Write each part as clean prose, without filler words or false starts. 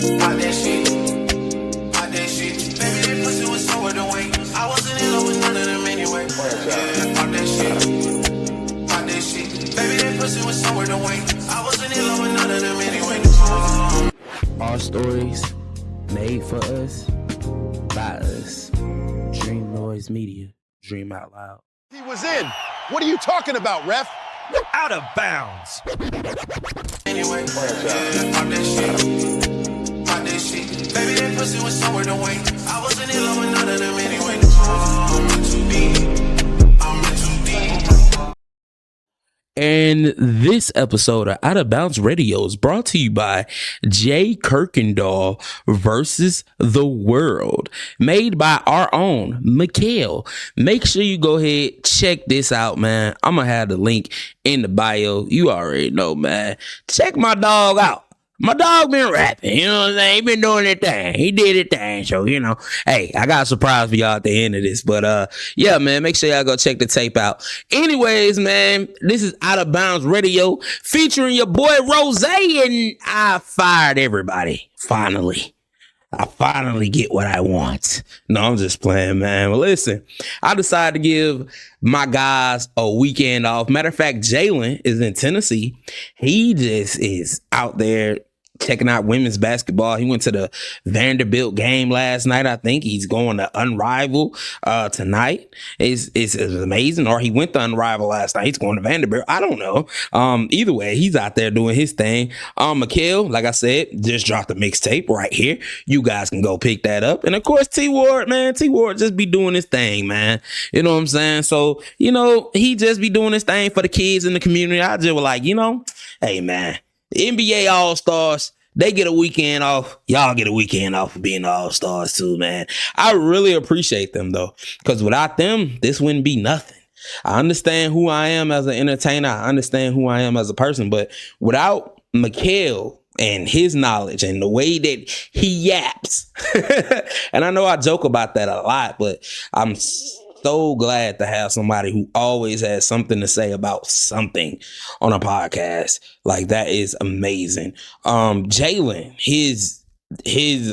Pop that shit. Pop that shit. Baby, that pussy was so worth the wait. I wasn't in love with none of them anyway. Yeah, pop that shit. Pop that shit. Baby, that pussy was so worth the wait. I wasn't in love with none of them anyway. All stories made for us, by us. Dream Noise Media. Dream out loud. He was in. What are you talking about, ref? Out of bounds. Anyway, yeah, pop that shit. Pop that shit. Baby, that pussy was so worth the wait. I wasn't in love with none of them anyway. I'm in too deep. I'm in too deep. And this episode of Out of Bounds Radio is brought to you by JayKirkenDoll versus the World, made by our own Mikeal. Make sure you go ahead, check this out, man. I'm gonna have the link in the bio. You already know, man. Check my dog out. My dog been rapping, you know what I'm saying? He been doing his thing. He did his thing. So, you know, hey, I got a surprise for y'all at the end of this. But, yeah, man, make sure y'all go check the tape out. Anyways, man, this is Out of Bounds Radio featuring your boy Rose, and I fired everybody. Finally. I finally get what I want. No, I'm just playing, man. Well, listen, I decided to give my guys a weekend off. Matter of fact, Jalen is in Tennessee. He just is out there checking out women's basketball. He went to the Vanderbilt game last night. I think he's going to Unrivaled tonight. It's amazing. Or he went to Unrivaled last night. He's going to Vanderbilt. I don't know. Either way, he's out there doing his thing. Mikeal, like I said, just dropped a mixtape right here. You guys can go pick that up. And of course, T Ward, man. T Ward just be doing his thing, man. You know what I'm saying? So, you know, he just be doing his thing for the kids in the community. I just was like, you know, hey, man. The NBA All-Stars, they get a weekend off. Y'all get a weekend off for being All-Stars too, man. I really appreciate them, though, because without them, this wouldn't be nothing. I understand who I am as an entertainer. I understand who I am as a person. But without Mikeal and his knowledge and the way that he yaps, and I know I joke about that a lot, but I'm so glad to have somebody who always has something to say about something on a podcast. Like, that is amazing. Jalen, his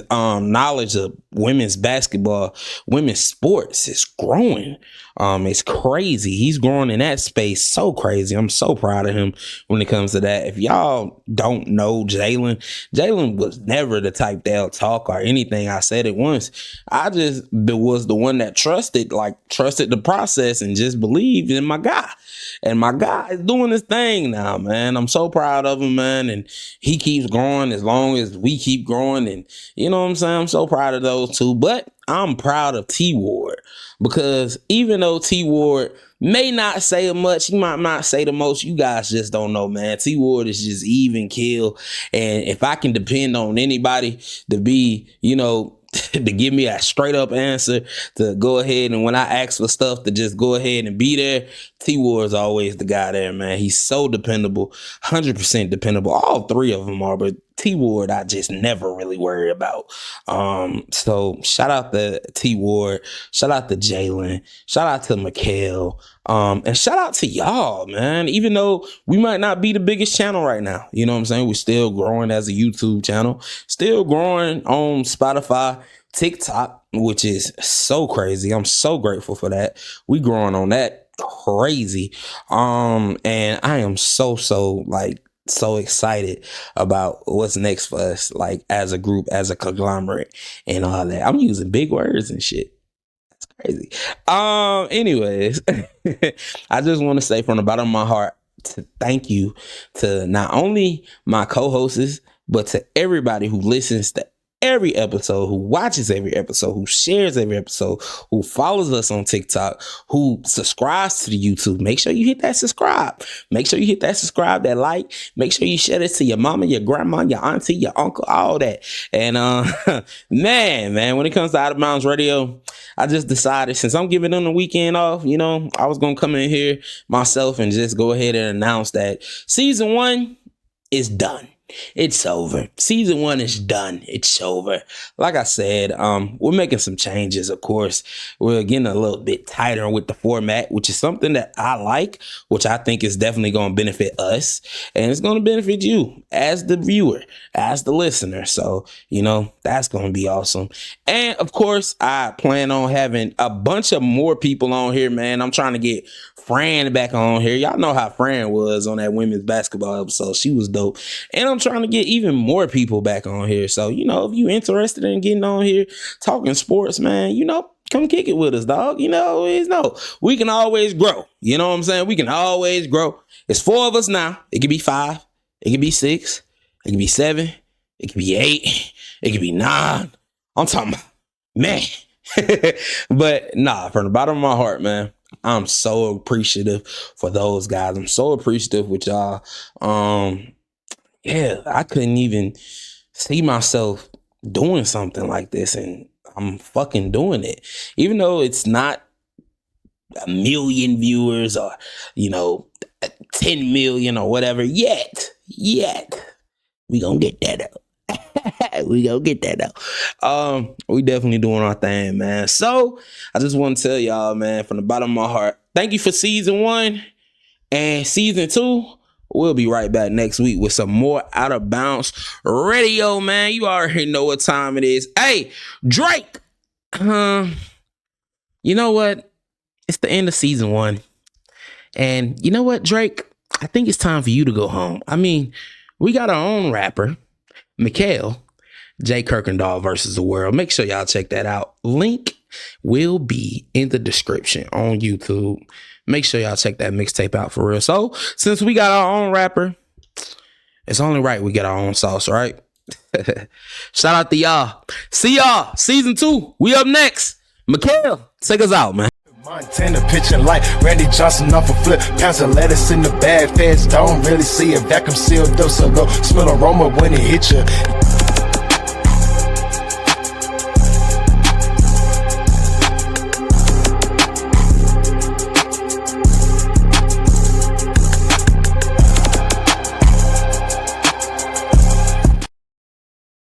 knowledge of women's basketball, women's sports is growing. It's crazy. He's growing in that space so crazy. I'm so proud of him when it comes to that. If y'all don't know Jalen was never the type that'll talk or anything. I said it once. I just was the one that trusted the process and just believed in my guy. And my guy is doing his thing now, man. I'm so proud of him, man. And he keeps growing as long as we keep growing. And you know what I'm saying? I'm so proud of those two. But I'm proud of T Ward, because even though T Ward may not say much, he might not say the most, you guys just don't know, man. T Ward is just even kill. And if I can depend on anybody to be, you know, to give me a straight up answer, to go ahead and when I ask for stuff to just go ahead and be there, T Ward is always the guy there, man. He's so dependable, 100% dependable. All three of them are, but T Ward I just never really worry about. So shout out to T Ward, shout out to Jalen, shout out to Mikeal, and shout out to y'all, man. Even though we might not be the biggest channel right now, you know what I'm saying? We're still growing as a YouTube channel, still growing on Spotify, TikTok, which is so crazy. I'm so grateful for that. We growing on that crazy. And I am so excited about what's next for us, like as a group, as a conglomerate and all that. I'm using big words and shit. That's crazy. Anyways, I just want to say from the bottom of my heart to thank you to not only my co-hosts, but to everybody who listens to every episode, who watches every episode, who shares every episode, who follows us on TikTok, who subscribes to the YouTube. Make sure you hit that subscribe. Make sure you hit that subscribe, that like. Make sure you share this to your mama, your grandma, your auntie, your uncle, all that. And man, when it comes to Out of Bounds Radio, I just decided, since I'm giving them the weekend off, you know, I was gonna come in here myself and just go ahead and announce that season 1 is done. It's over. Season 1 is done. It's over. Like I said, we're making some changes, of course. We're getting a little bit tighter with the format, which is something that I like, which I think is definitely going to benefit us. And it's going to benefit you as the viewer, as the listener. So, you know, that's going to be awesome. And of course, I plan on having a bunch of more people on here, man. I'm trying to get Fran back on here. Y'all know how Fran was on that women's basketball episode. She was dope. And I'm trying to get even more people back on here. So, you know, if you interested in getting on here, talking sports, man, you know, come kick it with us, dog. You know, we can always grow. You know what I'm saying? We can always grow. It's 4 of us now. It could be 5. It could be 6. It could be 7. It could be 8. It could be 9. I'm talking about, man. But nah, from the bottom of my heart, man, I'm so appreciative for those guys. I'm so appreciative with y'all. Yeah, I couldn't even see myself doing something like this, and I'm fucking doing it. Even though it's not 1 million viewers or, you know, 10 million or whatever yet. We gonna get that up. We definitely doing our thing, man. So I just want to tell y'all, man, from the bottom of my heart, thank you for season 1 and season 2. We'll be right back next week with some more Out of Bounds Radio, man. You already know what time it is. Hey, Drake. You know what? It's the end of season 1. And you know what, Drake? I think it's time for you to go home. I mean, we got our own rapper, Mikeal, JayKirkenDoll versus the world. Make sure y'all check that out. Link will be in the description on YouTube. Make sure y'all check that mixtape out for real. So, since we got our own rapper, it's only right we get our own sauce, right? Shout out to y'all. See y'all. Season 2. We up next. Mikeal, take us out, man. Montana pitching like Randy Johnson off a flip. Pounds of lettuce in the bag. Feds don't really see it. Vacuum sealed, though, so go smell aroma when it hit you.